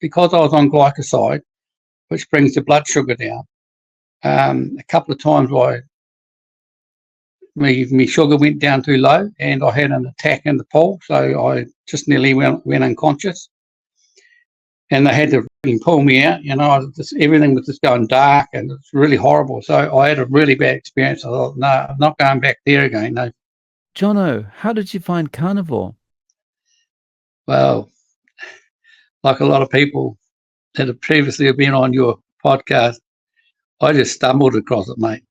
because I was on glycoside, which brings the blood sugar down, a couple of times my sugar went down too low, and I had an attack in the pool, so I just nearly went unconscious, and they had to pull me out. Everything was just going dark, and it's really horrible. So I had a really bad experience. I thought, no, I'm not going back there again. No. Jono, how did you find Carnivore? Well, like a lot of people that have previously been on your podcast, I just stumbled across it, mate,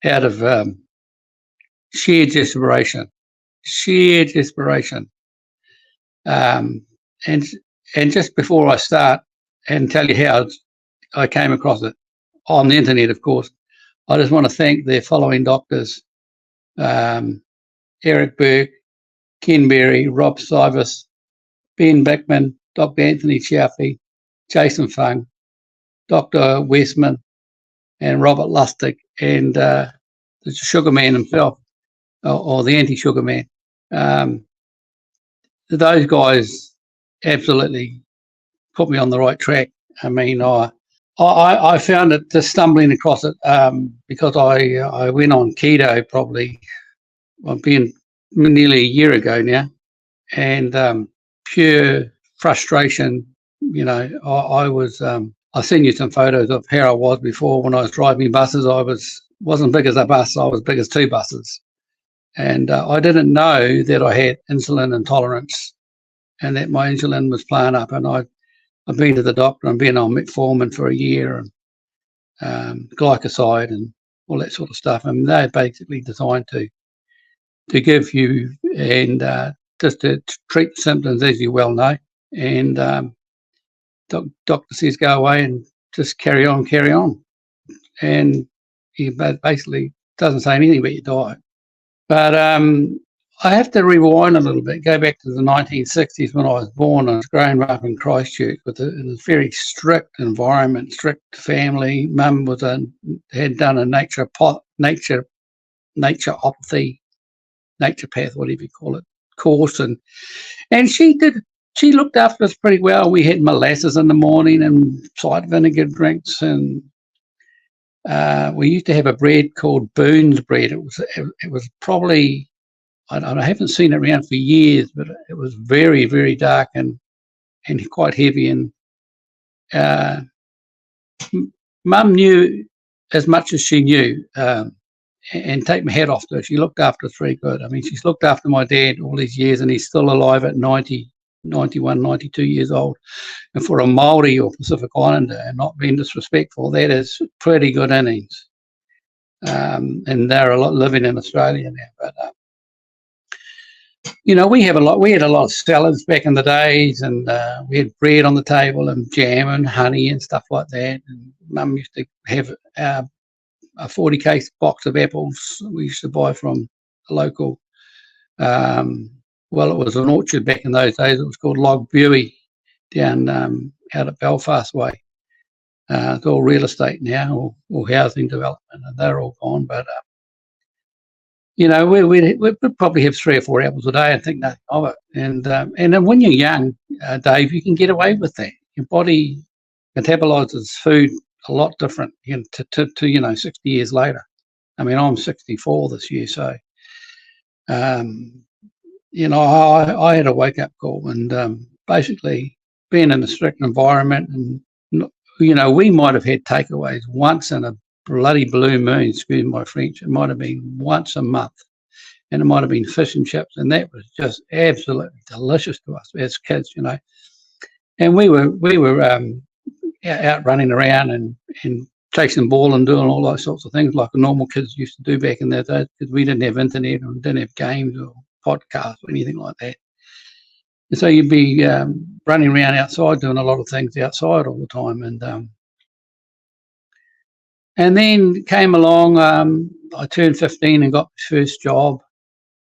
out of sheer desperation. And just before I start and tell you how I came across it on the internet, of course, I just want to thank their following doctors, Eric Burke, Ken Berry, Rob Sivas, Ben Bickman, Dr. Anthony Chiaffi, Jason Fung, Dr. Westman, and Robert Lustig, and the Sugar Man himself, or the anti-Sugar Man. Those guys absolutely put me on the right track. I mean, I found it just stumbling across it because I went on keto probably, I've been nearly a year ago now, and pure frustration. I've seen you some photos of how I was before when I was driving buses. I wasn't big as a bus, I was big as two buses. And I didn't know that I had insulin intolerance and that my insulin was playing up. And I've been to the doctor and been on metformin for a year, and glycoside and all that sort of stuff. And they're basically designed to give you and just to treat the symptoms, as you well know. And doctor says go away and just carry on. And he basically doesn't say anything about your diet. But I have to rewind a little bit, go back to the 1960s when I was born. I was growing up in Christchurch in a very strict environment, strict family. Mum had done a naturopathy, naturopath, whatever you call it, course, and she looked after us pretty well. We had molasses in the morning and cider vinegar drinks, and we used to have a bread called Boone's bread. It was probably, I haven't seen it around for years, but it was very, very dark and quite heavy. And Mum knew as much as she knew, and take my hat off to her. She looked after us very good. I mean, she's looked after my dad all these years, and he's still alive at 90, 91, 92 years old. And for a Māori or Pacific Islander, and not being disrespectful, that is pretty good innings. And they're a lot living in Australia now. But we had a lot of salads back in the days, and we had bread on the table and jam and honey and stuff like that. And Mum used to have a 40-case box of apples we used to buy from a local, it was an orchard back in those days. It was called Log Buey down out at Belfast Way. It's all real estate now, or housing development, and they're all gone. But we'd probably have 3 or 4 apples a day and think nothing of it. And then when you're young, Dave, you can get away with that. Your body metabolizes food a lot different to 60 years later. I mean, I'm 64 this year, so I had a wake-up call, and basically being in a strict environment, and we might have had takeaways once in a bloody blue moon, excuse my French. It might have been once a month, and it might have been fish and chips, and that was just absolutely delicious to us as kids, And we were out running around and chasing ball and doing all those sorts of things like the normal kids used to do back in those days, because we didn't have internet or didn't have games or podcasts or anything like that. And so you'd be running around outside doing a lot of things outside all the time. And then came along, I turned 15 and got my first job,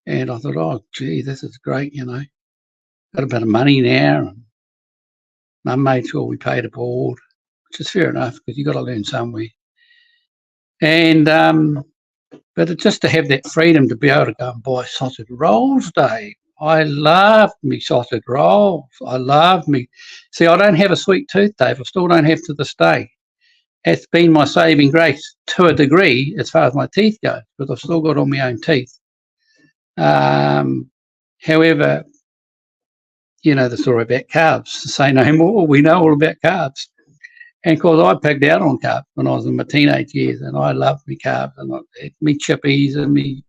and I thought, oh, gee, this is great, got a bit of money now. And Mum made sure we paid a board, which is fair enough because you've got to learn somewhere. And but just to have that freedom to be able to go and buy sausage rolls, Dave, I love me sausage rolls. I love me. See, I don't have a sweet tooth, Dave. I still don't have to this day. It's been my saving grace to a degree as far as my teeth go, because I've still got all my own teeth. However, you know the story about carbs. Say no more. We know all about carbs. And of course, I pigged out on carbs when I was in my teenage years, and I loved me carbs and me chippies and me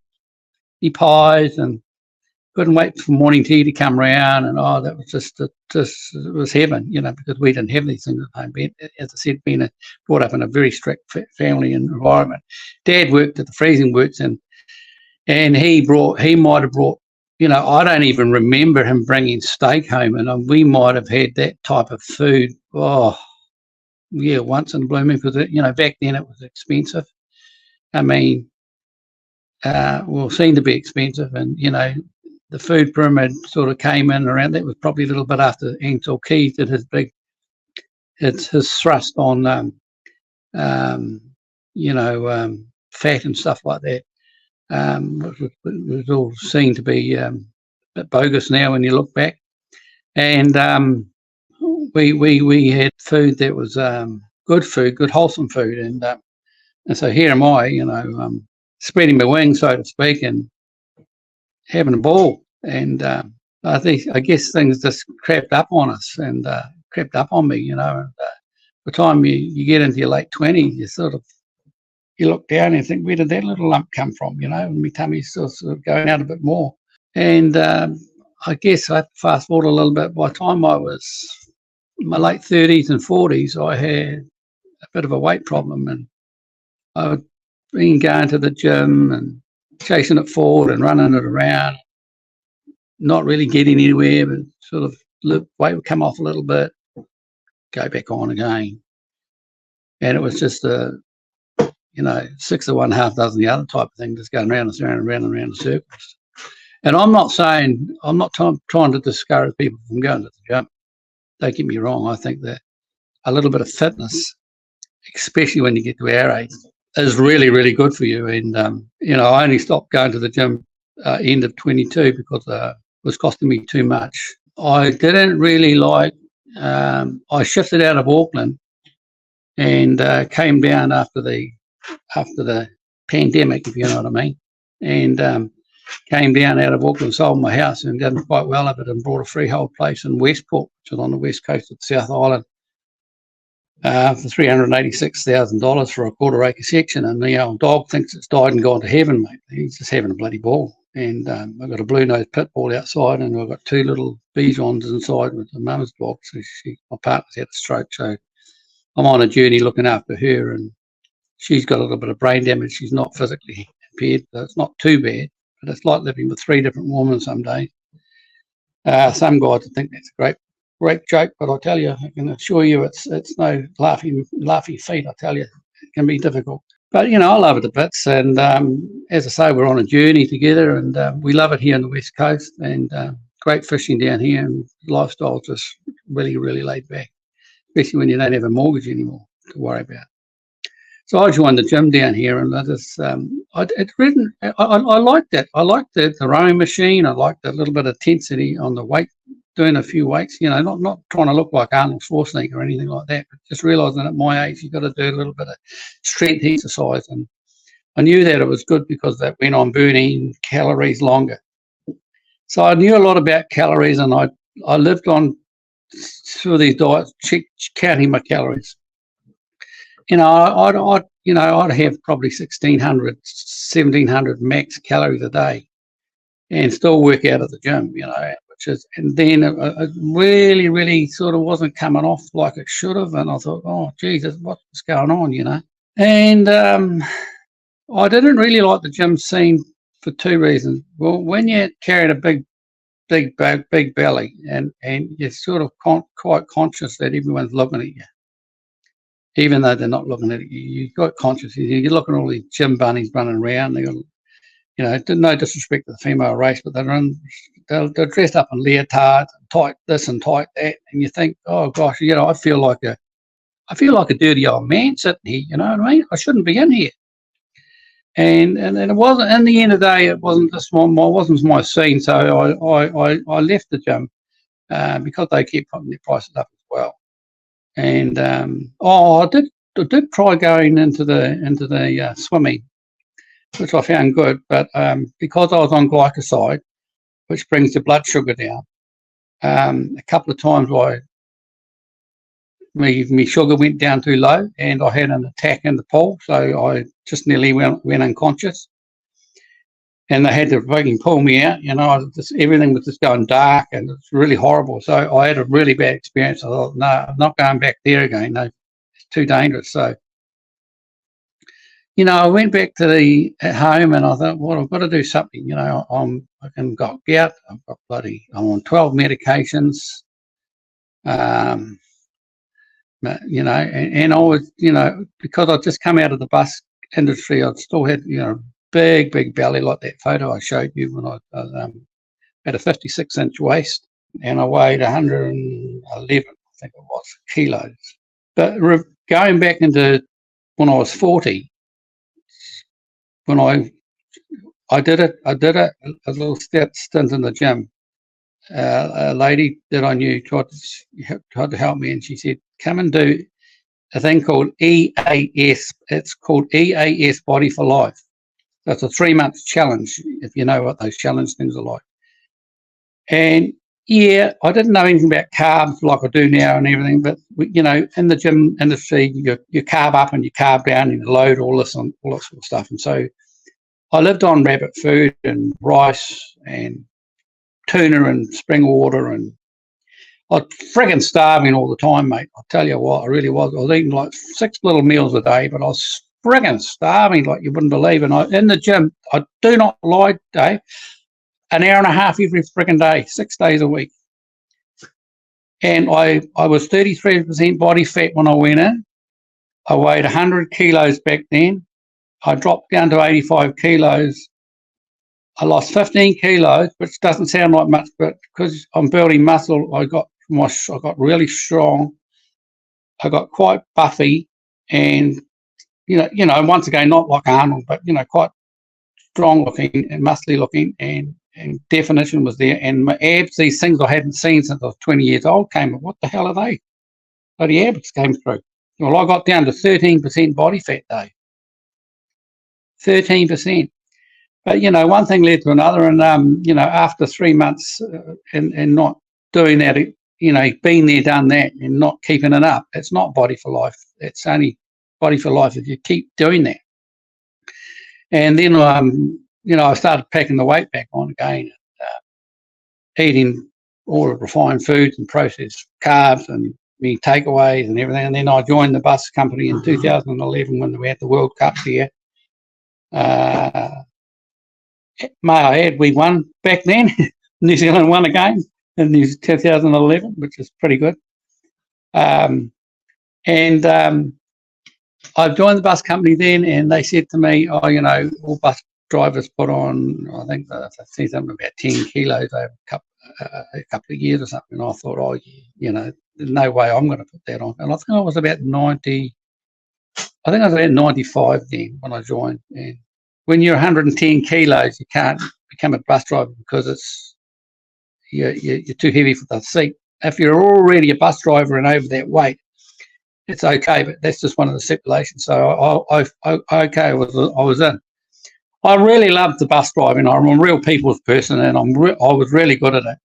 pies, and couldn't wait for morning tea to come around. And that was just it was heaven, you know, because we didn't have these things at home. As I said, being brought up in a very strict family environment. Dad worked at the freezing works, and he might have brought. You know, I don't even remember him bringing steak home, and we might have had that type of food. Oh, yeah, once in a blue moon, because you know back then it was expensive. I mean, seemed to be expensive, and you know, the food pyramid sort of came in around. That was probably a little bit after Ansel Keys did his thrust on, fat and stuff like that. It was all seen to be a bit bogus now when you look back. And we had food that was good food, good wholesome food, and so here am I, you know, spreading my wings, so to speak, and having a ball. And I guess things just crept up on us and crept up on me, you know. And by the time you get into your late 20s, you look down and think, where did that little lump come from, you know? And my tummy's sort of going out a bit more. And I guess I have to fast forward a little bit. By the time I was in my late 30s and 40s, I had a bit of a weight problem, and I'd been going to the gym and chasing it forward and running it around, not really getting anywhere, but sort of weight would come off a little bit, go back on again. And it was just you know, 6 of one, half dozen the other type of thing, just going round and round and round and round in circles. And I'm not trying to discourage people from going to the gym. Don't get me wrong. I think that a little bit of fitness, especially when you get to our age, is really, really good for you. And, you know, I only stopped going to the gym end of 22 because it was costing me too much. I didn't really like, I shifted out of Auckland and came down after the pandemic, if you know what I mean, and came down out of Auckland, sold my house and done quite well of it, and bought a freehold place in Westport, which is on the west coast of the South Island, for $386,000 for a quarter-acre section. And the old dog thinks it's died and gone to heaven, mate. He's just having a bloody ball. And I've got a blue-nosed pit bull outside, and I've got 2 little Bijons inside with the mum's dog. So my partner's had a stroke, so I'm on a journey looking after her, and she's got a little bit of brain damage. She's not physically impaired, so it's not too bad, but it's like living with 3 different women some days. Some guys think that's a great joke, but I tell you, I can assure you it's no laughy feat. I tell you, it can be difficult. But, you know, I love it a bits. And as I say, we're on a journey together, and we love it here on the West Coast, and great fishing down here, and lifestyle just really, really laid back, especially when you don't have a mortgage anymore to worry about. So I joined the gym down here, and I liked that. I liked the rowing machine. I liked a little bit of intensity on the weight, doing a few weights, you know, not trying to look like Arnold Schwarzenegger or anything like that, but just realising at my age, you've got to do a little bit of strength exercise. And I knew that it was good because that went on burning calories longer. So I knew a lot about calories, and I lived on through these diets, counting my calories. You know, I'd have probably 1,600, 1,700 max calories a day, and still work out at the gym. You know, and then it really, really sort of wasn't coming off like it should have, and I thought, oh, Jesus, what's going on? You know, and I didn't really like the gym scene for 2 reasons. Well, when you're carrying a big belly, and you're sort of quite conscious that everyone's looking at you, even though they're not looking at you. You've got conscious. You look at all these gym bunnies running around. They got, you know, no disrespect to the female race, but they're dressed up in leotard, tight this and tight that, and you think, oh gosh, you know, I feel like a dirty old man sitting here. You know what I mean? I shouldn't be in here. And it wasn't, in the end of the day, it wasn't my scene. So I left the gym because they kept putting their prices up as well. And I did try going into the swimming, which I found good, but because I was on glycoside, which brings the blood sugar down, a couple of times my sugar went down too low, and I had an attack in the pool, so I just nearly went unconscious. And they had to fucking pull me out. Everything was just going dark, and it's really horrible. So I had a really bad experience. I thought, no, I'm not going back there again. No, it's too dangerous. So, I went back at home, and I thought, well, I've got to do something. I can got gout. I'm on 12 medications. And I was, because I'd just come out of the bus industry, I'd still had, big belly like that photo I showed you when I had a 56-inch waist, and I weighed 111, I think it was, kilos. But going back into when I was 40, when I did a little stint in the gym. A lady that I knew tried to help me, and she said, come and do a thing called EAS. It's called EAS Body for Life. So it's a 3-month challenge, if you know what those challenge things are like. And yeah, I didn't know anything about carbs like I do now and everything, but in the gym industry, you carb up and you carb down and you load all that sort of stuff. And so I lived on rabbit food and rice and tuna and spring water, and I was frigging starving all the time, mate. I'll tell you what, I really was. I was eating like 6 little meals a day, but I was frigging starving like you wouldn't believe. And in the gym, I do not lie, Dave, an hour and a half every frigging day, 6 days a week. And I was 33% body fat when I went in. I weighed 100 kilos back then. I dropped down to 85 kilos. I lost 15 kilos, which doesn't sound like much, but because I'm building muscle, I got really strong. I got quite buffy, and once again, not like Arnold, but quite strong looking and muscly looking, and definition was there. And my abs, these things I hadn't seen since I was 20 years old, came. What the hell are they? Bloody abs came through. Well, I got down to 13% body fat, Dave. 13%. But, one thing led to another, and, after 3 months and not doing that, being there, done that, and not keeping it up, it's not body for life. It's only body for life if you keep doing that. And then, I started packing the weight back on again, eating all the refined foods and processed carbs and me takeaways and everything. And then I joined the bus company in 2011 when we had the World Cup here. May I add, we won back then. New Zealand won a game in 2011, which is pretty good. I joined the bus company then, and they said to me, all bus drivers put on, I think I see something about 10 kilos over a couple of years or something. And I thought, there's no way I'm going to put that on. And I think I was about 90. I think I was about 95 then when I joined. And when you're 110 kilos, you can't become a bus driver because you're too heavy for the seat. If you're already a bus driver and over that weight, it's okay, but that's just one of the stipulations. So I was in. I really loved the bus driving. I'm a real people's person, and I was really good at it,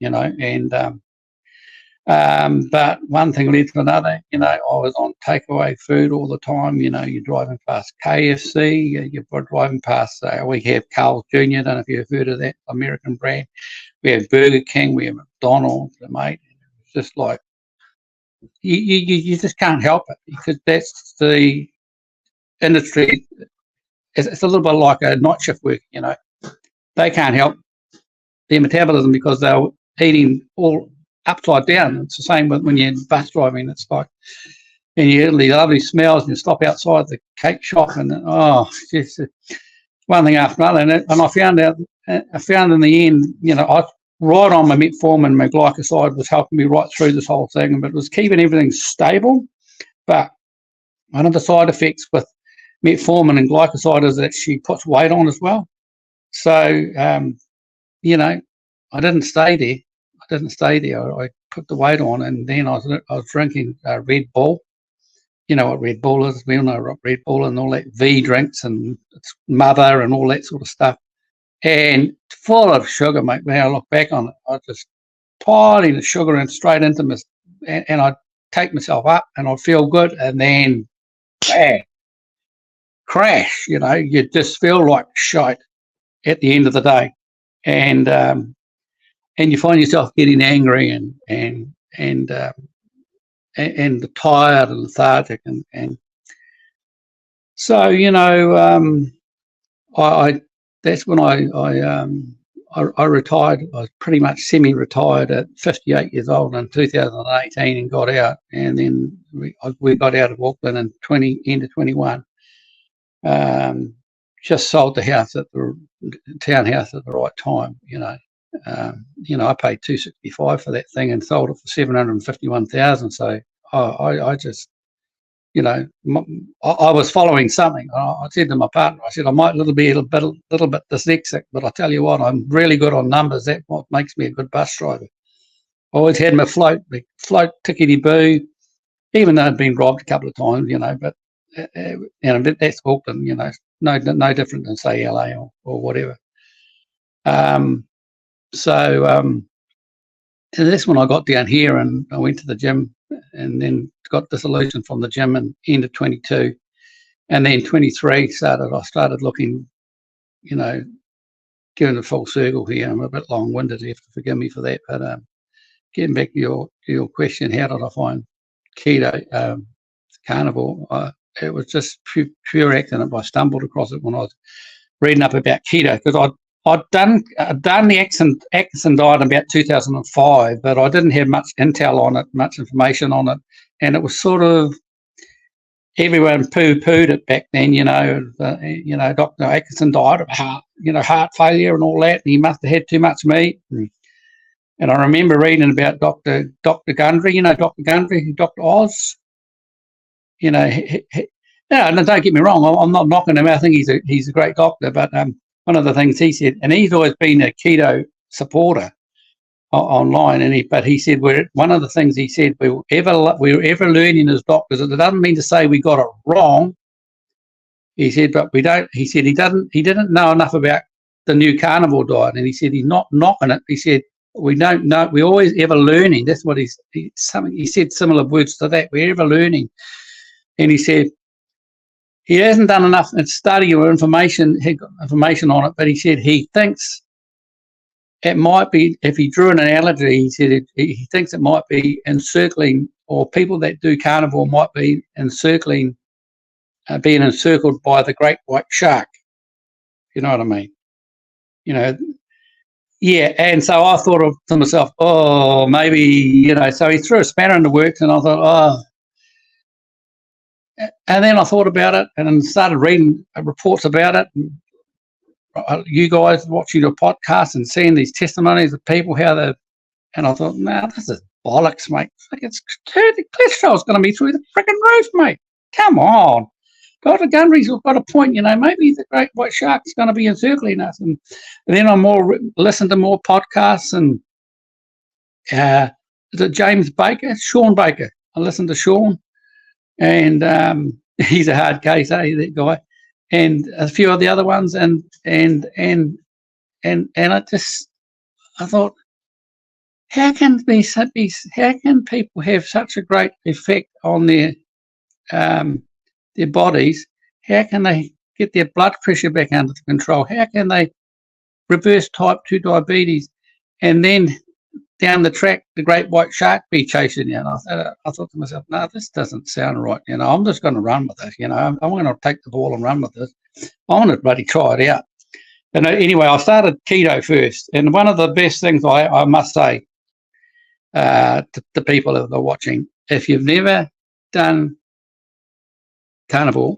And but one thing led to another. I was on takeaway food all the time. You're driving past KFC, you're driving past. We have Carl's Jr. I don't know if you've heard of that American brand. We have Burger King, we have McDonald's, mate. It's just like you just can't help it because that's the industry. It's a little bit like a night shift work. They can't help their metabolism because they're eating all upside down. It's the same when you're bus driving. It's like, and you hear the lovely smells, and you stop outside the cake shop, and it's just one thing after another. And I found in the end, I right on my metformin, my glycoside was helping me right through this whole thing, but it was keeping everything stable. But one of the side effects with metformin and glycosides that she puts weight on as well. So, you know, I didn't stay there. I put the weight on, and then I was drinking Red Bull. You know what Red Bull is? We all know what Red Bull and all that V drinks and it's mother and all that sort of stuff. And full of sugar, mate. When I look back on it, I just piling the sugar in straight into my, and I'd take myself up and I'd feel good, and then crash. You know, you just feel like shite at the end of the day, and you find yourself getting angry and tired and lethargic, and so, you know, I that's when I retired. I was pretty much semi-retired at 58 years old in 2018 and got out, and then we got out of Auckland in end of 21. Just sold the house at the townhouse at the right time, you know. You know, I paid $265 for that thing and sold it for $751,000. So I just, you know, I was following something. I said to my partner, I said, I might be a little bit dyslexic, but I tell you what, I'm really good on numbers. That's what makes me a good bus driver. I always had my float tickety-boo, even though I'd been robbed a couple of times, you know, but you know, that's Auckland, you know, no different than, say, LA or whatever. So and that's when I got down here, and I went to the gym, and then got disillusioned from the gym in end of 22, and then 23 I started looking, you know, giving a full circle here. I'm a bit long-winded, you have to forgive me for that, but getting back to your question, how did I find keto, carnivore? It was just pure accident. I stumbled across it when I was reading up about keto, because I'd done the Atkinson diet in about 2005, but I didn't have much intel on it, much information on it, and it was sort of, everyone poo-pooed it back then, you know. You know, Dr. Atkinson died of heart failure and all that, and he must have had too much meat. And I remember reading about Dr. Gundry, you know, Dr. Gundry, Dr. Oz. You know, no, don't get me wrong, I'm not knocking him. I think he's a great doctor, but one of the things he said, and he's always been a keto supporter online, but he said, one of the things he said, we were ever learning as doctors. It doesn't mean to say we got it wrong. He said, but we don't. He said he didn't know enough about the new carnivore diet, and he said he's not knocking it. He said we don't know. We're always ever learning. That's what he said similar words to that. We're ever learning, and he said he hasn't done enough study or information on it, but he said he thinks it might be, if he drew an analogy, he said he thinks it might be encircling, or people that do carnivore might be encircling, being encircled by the great white shark. You know what I mean? You know, yeah. And so I thought to myself, oh, maybe, you know, so he threw a spanner in the works, and I thought, oh. And then I thought about it and started reading reports about it. And you guys watching your podcast and seeing these testimonies of people, and I thought, no, this is bollocks, mate. It's cholesterol's going to be through the freaking roof, mate. Come on. Dr. Gundry's got a point, you know, maybe the great white shark is going to be encircling us. And then I listened to more podcasts, and is it James Baker? Sean Baker. I listened to Sean, and he's a hard case, that guy, and a few of the other ones, and I thought, how can people have such a great effect on their bodies? How can they get their blood pressure back under control? How can they reverse type 2 diabetes, and then down the track the great white shark be chasing you? And I thought to myself, no, this doesn't sound right. You know, I'm just going to run with this. You know, I'm going to take the ball and run with this. I want to bloody try it out. And anyway, I started keto first, and one of the best things I must say to the people that are watching, if you've never done carnivore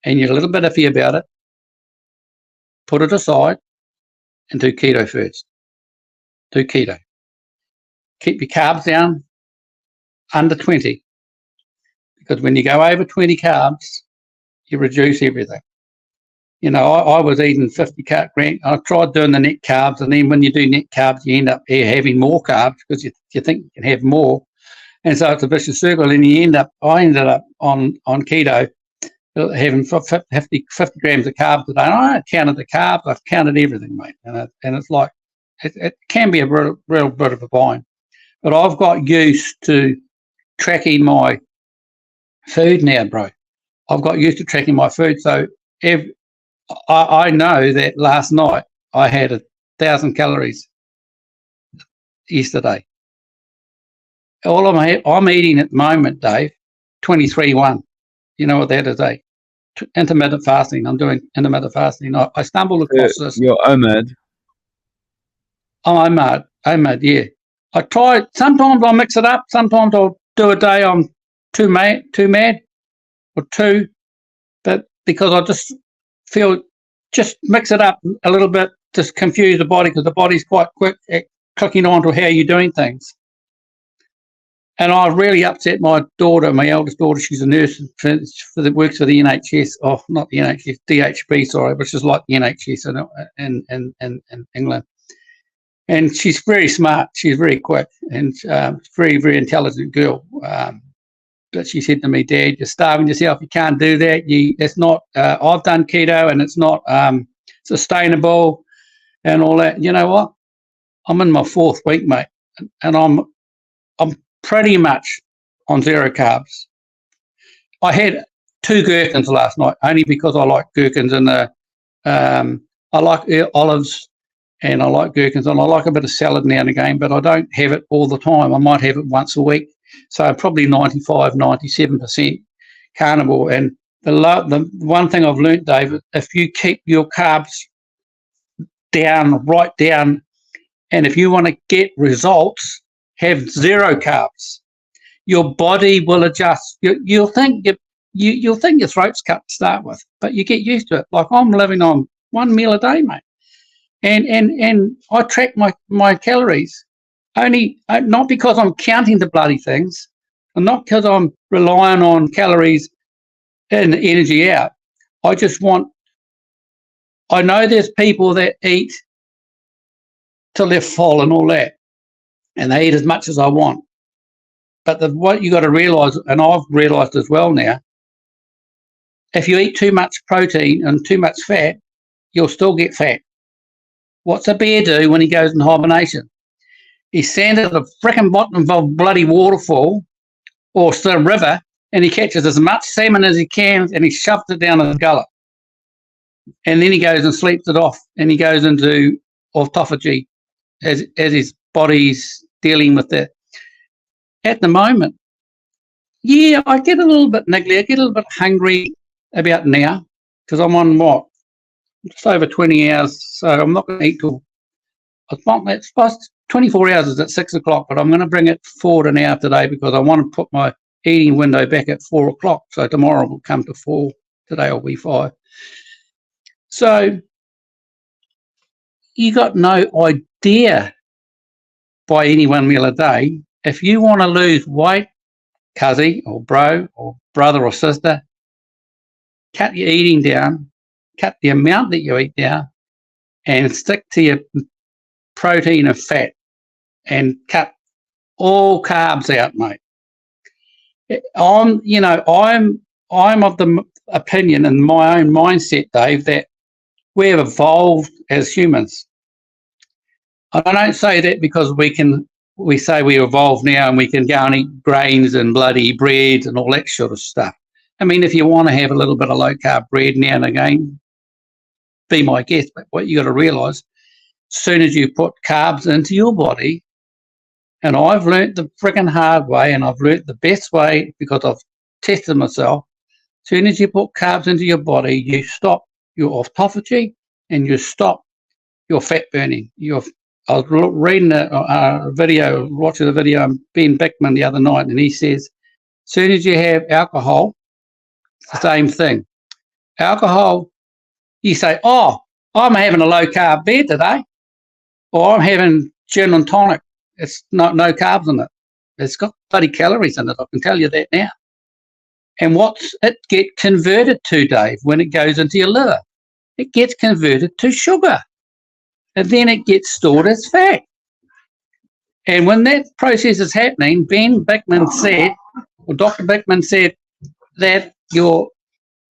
and you're a little bit iffy about it, put it aside and do keto first. Do keto. Keep your carbs down under 20, because when you go over 20 carbs, you reduce everything. You know, I was eating 50 grams. I tried doing the net carbs, and then when you do net carbs, you end up having more carbs because you think you can have more. And so it's a vicious circle, and I ended up on keto having 50 grams of carbs a day. And I counted the carbs, I've counted everything, mate. And it's like, it can be a real bit of a bind. But I've got used to tracking my food now, bro. I've got used to tracking my food. So I know that last night I had 1,000 calories yesterday. All I'm eating at the moment, Dave, 23-1. You know what that is, eh? Intermittent fasting. I'm doing intermittent fasting. I stumbled across this. You're OMAD. Oh, OMAD, yeah. I try. Sometimes I'll mix it up. Sometimes I'll do a day I'm too mad, or two. But because I just feel, just mix it up a little bit, just confuse the body, because the body's quite quick at clicking on to how you're doing things. And I really upset my daughter, my eldest daughter. She's a nurse works for the NHS. Oh, not the NHS, DHB, sorry, which is like the NHS in England. And she's very smart. She's very quick, and very, very intelligent girl. But she said to me, "Dad, you're starving yourself. You can't do that. It's not. I've done keto, and it's not sustainable, and all that." You know what? I'm in my 4th week, mate, and I'm pretty much on zero carbs. I had 2 gherkins last night, only because I like gherkins, and I like olives, and I like gherkins, and I like a bit of salad now and again, but I don't have it all the time. I might have it once a week. So probably 95, 97% carnivore. And the one thing I've learned, David, if you keep your carbs right down, and if you want to get results, have zero carbs. Your body will adjust. You'll think your throat's cut to start with, but you get used to it. Like I'm living on 1 meal a day, mate, and I track my calories. Only not because I'm counting the bloody things, and not because I'm relying on calories and energy out. I know there's people that eat till they're full and all that, and they eat as much as I want. But what you got to realise, and I've realised as well now, if you eat too much protein and too much fat, you'll still get fat. What's a bear do when he goes in hibernation? He stands at the frickin' bottom of a bloody waterfall or the river, and he catches as much salmon as he can, and he shoves it down his gullet. And then he goes and sleeps it off, and he goes into autophagy as his body's dealing with that. At the moment, yeah, I get a little bit niggly. I get a little bit hungry about now, because I'm on just over 20 hours, so I'm not going to eat till, it's past 24 hours is at 6 o'clock, but I'm going to bring it forward an hour today because I want to put my eating window back at 4 o'clock. So tomorrow will come to 4. Today will be 5. So you got no idea by any 1 meal a day. If you want to lose weight, cuzzy or bro or brother or sister, cut your eating down, cut the amount that you eat down, and stick to your protein and fat, and cut all carbs out, mate. I'm of the opinion and my own mindset, Dave, that we've evolved as humans. I don't say that because we say we evolve now and we can go and eat grains and bloody bread and all that sort of stuff. I mean, if you want to have a little bit of low carb bread now and again, be my guest. But what you got to realise, as soon as you put carbs into your body, and I've learnt the friggin' hard way, and I've learnt the best way because I've tested myself. As soon as you put carbs into your body, you stop your autophagy and you stop your fat burning. I was reading a video, watching a video of Ben Bickman the other night, and he says, as soon as you have alcohol, it's the same thing. Alcohol, you say, oh, I'm having a low carb beer today, or I'm having gin and tonic. It's no carbs in it. It's got bloody calories in it. I can tell you that now. And what's it get converted to, Dave, when it goes into your liver? It gets converted to sugar. And then it gets stored as fat. And when that process is happening, Dr. Bickman said that your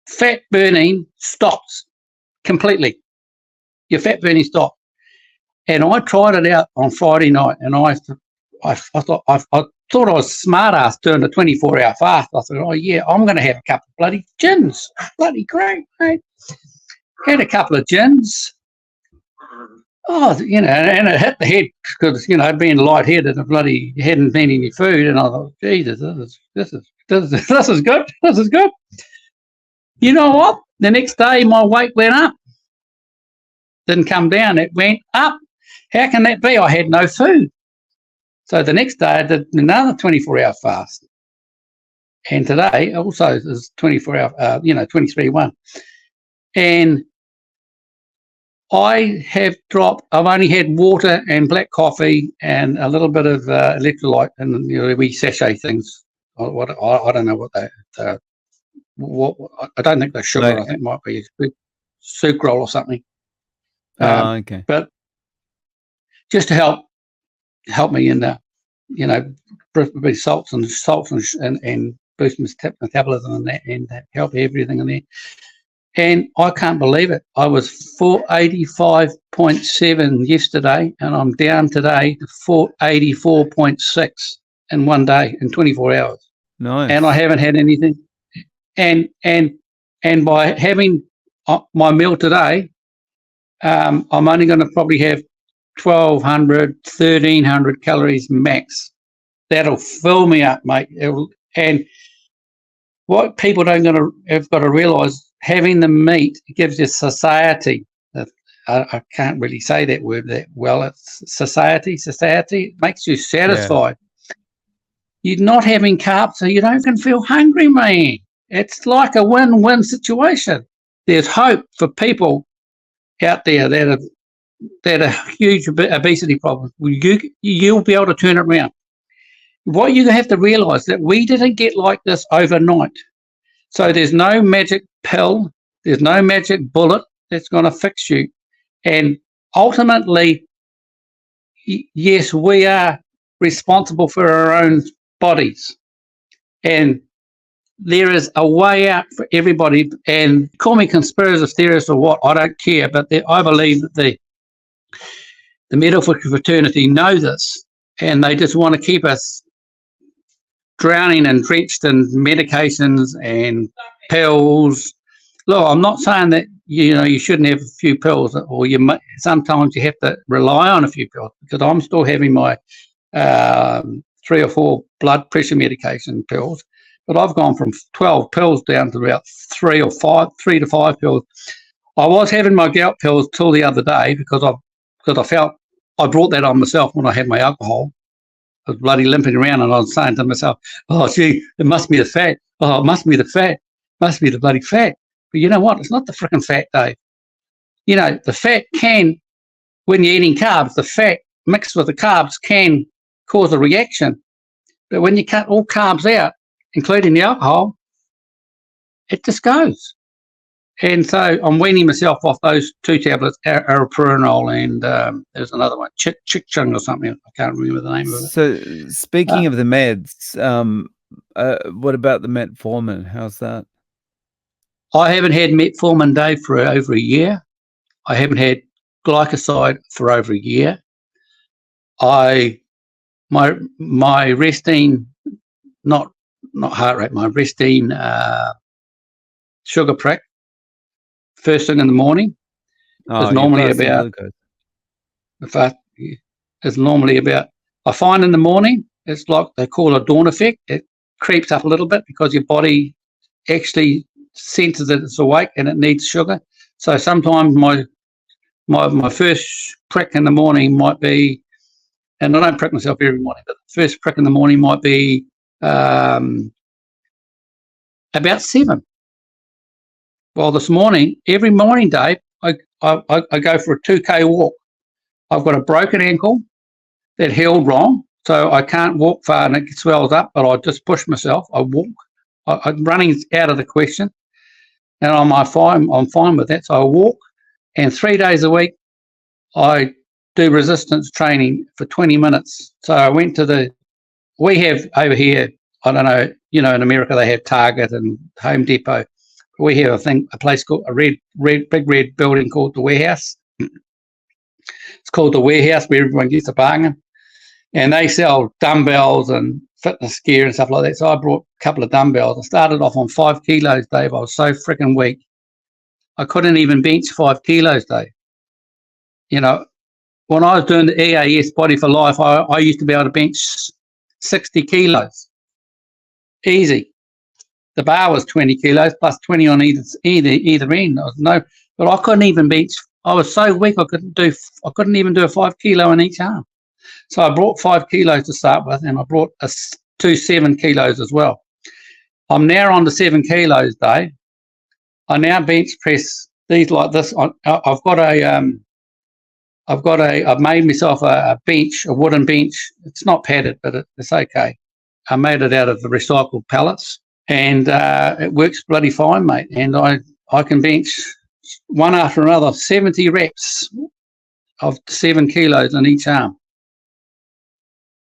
fat burning stops completely. Your fat burning stops. And I tried it out on Friday night, and I thought I was smart ass doing a 24-hour fast. I thought, oh yeah, I'm going to have a couple of bloody gins. Bloody great, mate. Had a couple of gins. Oh, and it hit the head because, being lightheaded and bloody hadn't been any food. And I thought, Jesus, this is good. This is good. You know what? The next day, my weight went up. Didn't come down. It went up. How can that be? I had no food. So the next day, I did another 24-hour fast. And today also is 24-hour, 23-1. And I have dropped, I've only had water and black coffee and a little bit of electrolyte and wee sachet things. I don't know what they I don't think they're sugar. I think it might be sucralose or something. Okay. But just to help me in the, salts and boost my metabolism and that, and help everything in there. And I can't believe it. I was 485.7 yesterday, and I'm down today to 484.6 in one day, in 24 hours. Nice. And I haven't had anything. And by having my meal today, I'm only going to probably have 1,200, 1,300 calories max. That'll fill me up, mate. And what people have got to realise, having the meat gives you satiety. I can't really say that word that well. It's satiety. It makes you satisfied. Yeah. You're not having carbs, so you don't even feel hungry, man. It's like a win-win situation. There's hope for people out there that are huge obesity problems. You'll be able to turn it around. What you have to realise that we didn't get like this overnight. So there's no magic pill, there's no magic bullet that's going to fix you. And ultimately, yes, we are responsible for our own bodies. And there is a way out for everybody. And call me conspiracy theorist or what, I don't care. But I believe that the medical fraternity know this, and they just want to keep us drowning and drenched in medications and pills. Look, I'm not saying that you shouldn't have a few pills, or sometimes you have to rely on a few pills, because I'm still having my 3 or 4 blood pressure medication pills, but I've gone from 12 pills down to about 3 to 5 pills. I was having my gout pills till the other day because I felt I brought that on myself when I had my alcohol. I was bloody limping around, and I was saying to myself, oh, gee, it must be the fat. Oh, it must be the fat. Must be the bloody fat. But you know what? It's not the freaking fat, Dave. The fat can, when you're eating carbs, the fat mixed with the carbs can cause a reaction. But when you cut all carbs out, including the alcohol, it just goes. And so I'm weaning myself off those 2 tablets, aripiprazole, and there's another one, Chick-Chung or something. I can't remember the name of it. So speaking of the meds, what about the metformin? How's that? I haven't had metformin, Dave, for over a year. I haven't had glycoside for over a year. My resting, not heart rate, my resting sugar prick, first thing in the morning, is normally about. It's normally about. I find in the morning it's like they call a dawn effect. It creeps up a little bit because your body actually senses that it's awake and it needs sugar. So sometimes my first prick in the morning might be, and I don't prick myself every morning, but the first prick in the morning might be about 7. Well, this morning, every morning, Dave, I go for a 2K walk. I've got a broken ankle that healed wrong, so I can't walk far and it swells up, but I just push myself. I walk Running's out of the question, and I'm fine with that. So I walk, and 3 days a week I do resistance training for 20 minutes. So I went to we have over here, I don't know, in America they have Target and Home Depot. We have a place called big red building called the Warehouse. It's called the Warehouse, where everyone gets a bargain, and they sell dumbbells and fitness gear and stuff like that. So I brought a couple of dumbbells. I started off on 5 kilos, Dave. I was so freaking weak. I couldn't even bench 5 kilos, Dave. When I was doing the EAS Body for Life, I used to be able to bench 60 kilos. Easy. The bar was 20 kilos plus 20 on either end. But I couldn't even bench. I was so weak I couldn't even do a 5 kilo in each arm. So I brought 5 kilos to start with, and I brought 7 kilos as well. I'm now on to 7 kilos, Dave. I now bench press these like this. I've made myself a bench, a wooden bench. It's not padded, but it's okay. I made it out of the recycled pallets, and it works bloody fine, mate. And I can bench one after another, 70 reps of 7 kilos in each arm.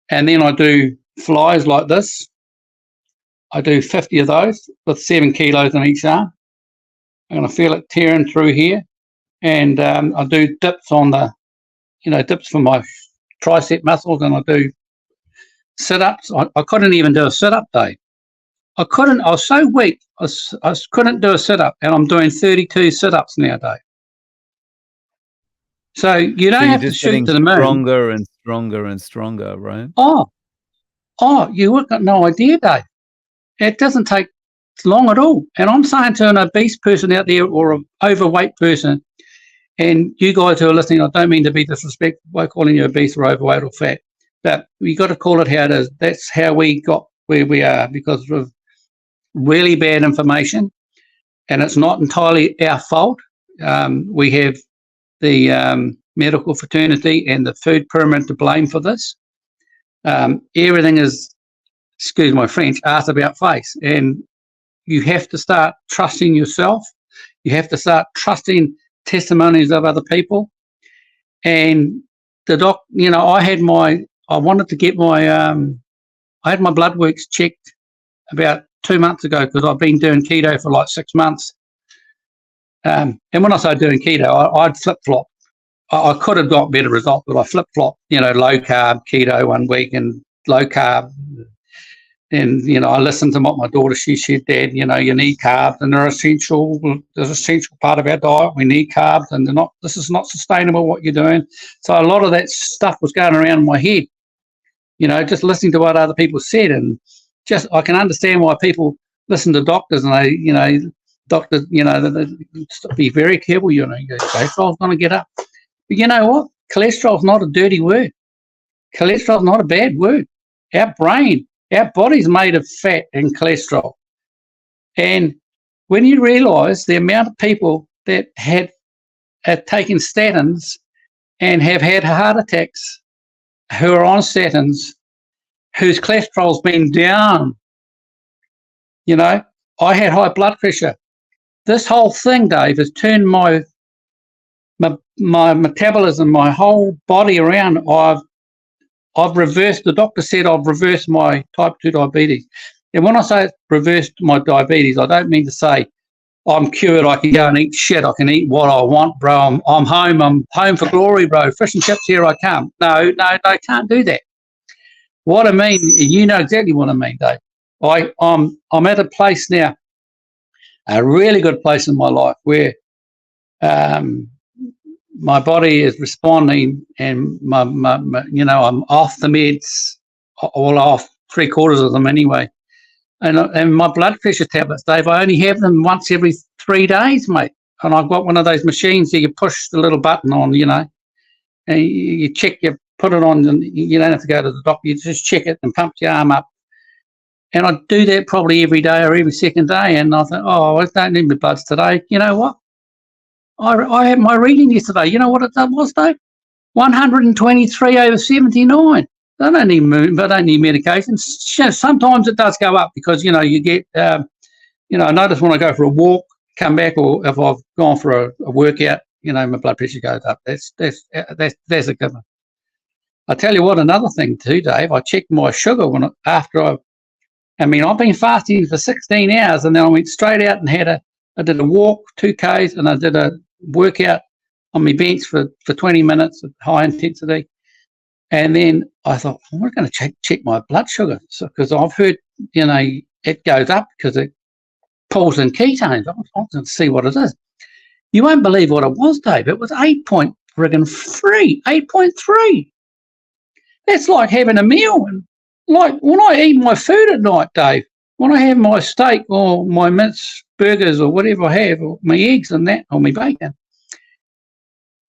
And then I do flies like this. I do 50 of those with 7 kilos in each arm. I'm going to feel it tearing through here. And I do dips on dips for my tricep muscles, and I do sit-ups. I couldn't even do a sit-up, Dave. I was so weak, I couldn't do a sit-up, and I'm doing 32 sit-ups now, Dave. So you don't have to shoot to the moon. Stronger and stronger and stronger, right? Oh, you've got no idea, Dave. It doesn't take long at all. And I'm saying to an obese person out there, or an overweight person, and you guys who are listening, I don't mean to be disrespectful by calling you obese or overweight or fat, but you got to call it how it is. That's how we got where we are, because of really bad information, and it's not entirely our fault. We have the medical fraternity and the food pyramid to blame for this. Everything is, excuse my French, ass about face, and you have to start trusting yourself. You have to start trusting testimonies of other people. And the doc, I wanted to get I had my blood works checked about 2 months ago, because I've been doing keto for like 6 months. And when I started doing keto, I'd flip-flop. I could have got better results, but I flip-flop, low carb keto 1 week and low carb. And, I listened to what my daughter, she said, Dad, you need carbs, and they're an essential part of our diet. We need carbs, and this is not sustainable what you're doing. So a lot of that stuff was going around in my head, just listening to what other people said. And I can understand why people listen to doctors, and doctors, be very careful, cholesterol's going to get up. But you know what? Cholesterol's not a dirty word. Cholesterol's not a bad word. Our body's made of fat and cholesterol. And when you realise the amount of people that have taken statins and have had heart attacks, who are on statins, whose cholesterol's been down, I had high blood pressure. This whole thing, Dave, has turned my metabolism, my whole body around. I've reversed, the doctor said I've reversed my type 2 diabetes. And when I say reversed my diabetes, I don't mean to say I'm cured, I can go and eat shit, I can eat what I want, bro. I'm home for glory, bro. Fish and chips, here I come. No, I can't do that. What I mean, you know exactly what I mean, Dave. I'm at a place now, a really good place in my life, where my body is responding, and I'm off the meds, all off 3/4 of them anyway. And my blood pressure tablets, Dave, I only have them once every 3 days, mate. And I've got one of those machines that you push the little button on, and you check, you put it on, and you don't have to go to the doctor. You just check it and pump your arm up. And I do that probably every day or every second day. And I think, I don't need my bloods today. You know what? I had my reading yesterday. You know what it was, Dave? 123/79. They don't need medication. Sometimes it does go up because, you get, I notice when I go for a walk, come back, or if I've gone for a workout, my blood pressure goes up. That's a given. I tell you what, another thing too, Dave, I checked my sugar I've been fasting for 16 hours, and then I went straight out and I did a walk, 2Ks, and I did a workout on my bench for 20 minutes at high intensity. And then I thought, we're going to check my blood sugar, because I've heard, it goes up because it pulls in ketones. I want to see what it is. You won't believe what it was, Dave. It was 8.3. 8.3. That's like having a meal. And like when I eat my food at night, Dave, when I have my steak or my mince burgers or whatever I have, or my eggs and that, or my bacon,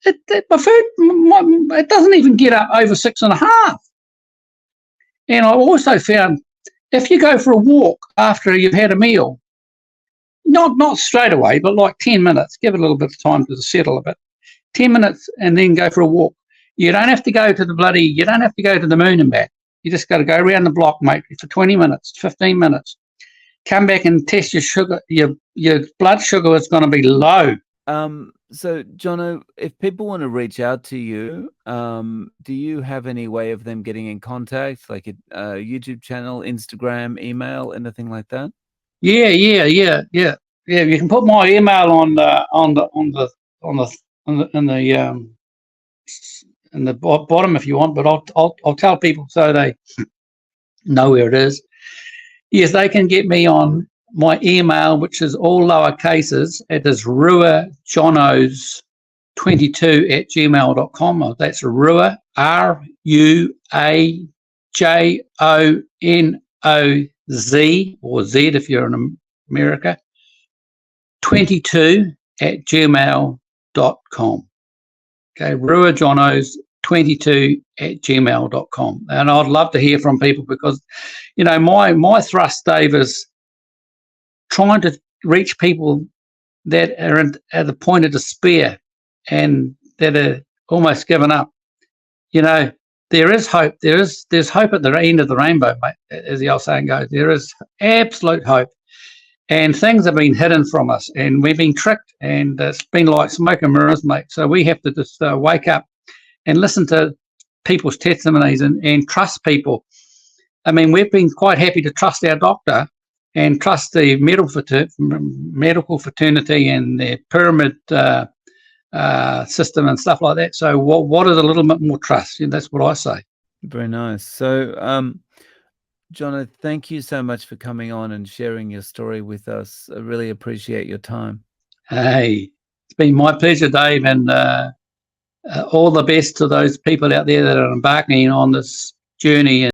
my food, it doesn't even get up over 6.5. And I also found if you go for a walk after you've had a meal, not straight away, but like 10 minutes, give it a little bit of time to settle a bit, 10 minutes, and then go for a walk. You don't have to go to the moon and back. You just got to go around the block, mate, for 20 minutes, 15 minutes. Come back and test your sugar. Your blood sugar is going to be low. So, Jono, if people want to reach out to you, do you have any way of them getting in contact, like a YouTube channel, Instagram, email, anything like that? Yeah. You can put my email in the bottom if you want, but I'll tell people so they know where it is. Yes, they can get me on my email, which is all lower cases. It is ruajonos22@gmail.com. That's Rua, RUAJONOZ, or Z if you're in America, 22@gmail.com. Okay, ruajonos22@gmail.com. And I'd love to hear from people because, my thrust, Dave, is trying to reach people that are at the point of despair and that are almost given up. There is hope. There's hope at the end of the rainbow, mate, as the old saying goes. There is absolute hope. And things have been hidden from us, and we've been tricked, and it's been like smoke and mirrors, mate. So we have to just wake up and listen to people's testimonies and trust people. I mean, we've been quite happy to trust our doctor and trust the medical fraternity and the pyramid system and stuff like that. So what is a little bit more trust? That's what I say. Very nice. So, Jono, thank you so much for coming on and sharing your story with us. I really appreciate your time. Hey, it's been my pleasure, Dave, and all the best to those people out there that are embarking on this journey.